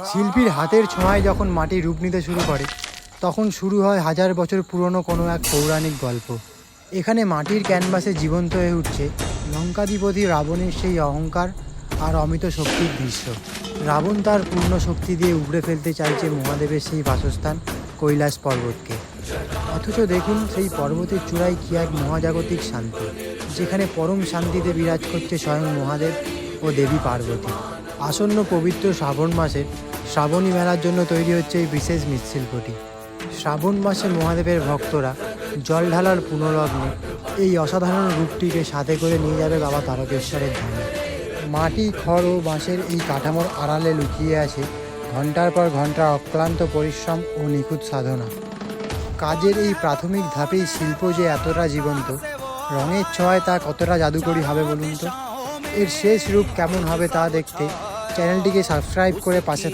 শিল্পীর হাতের ছোঁয়ায় যখন মাটি রূপ নিতে শুরু করে তখন শুরু হয় হাজার বছর পুরনো কোনো এক পৌরাণিক গল্প। এখানে মাটির ক্যানভাসে জীবন্ত হয়ে উঠছে লঙ্কাধিপতি রাবণের সেই অহংকার আর অমিত শক্তির দৃশ্য। রাবণ তার পূর্ণ শক্তি দিয়ে উপড়ে ফেলতে চাইছে মহাদেবের সেই বাসস্থান কৈলাস পর্বতকে। অথচ দেখুন সেই পর্বতের চূড়ায় কি এক মহাজাগতিক শান্তি, যেখানে পরম শান্তিতে বিরাজ করছে স্বয়ং মহাদেব ও দেবী পার্বতী। আসন্ন পবিত্র শ্রাবণ মাসের শ্রাবণী মেলার জন্য তৈরি হচ্ছে এই বিশেষ মৃৎশিল্পটি। শ্রাবণ মাসে মহাদেবের ভক্তরা জল ঢালার পুনর্লগ্নে এই অসাধারণ রূপটিকে সাথে করে নিয়ে যাবে বাবা তারকেশ্বরের ধামে। মাটি, খড় ও বাঁশের এই কাঠামোর আড়ালে লুকিয়ে আছে ঘন্টার পর ঘন্টা অক্লান্ত পরিশ্রম ও নিখুঁত সাধনা। কাজের এই প্রাথমিক ধাপেই শিল্প যে এতটা জীবন্ত, রঙের ছোঁয়ায় তা কতটা জাদুকরী হবে বলুন তো। এর শেষ রূপ কেমন হবে তা দেখতে চ্যানেলটিকে সাবস্ক্রাইব করে পাশে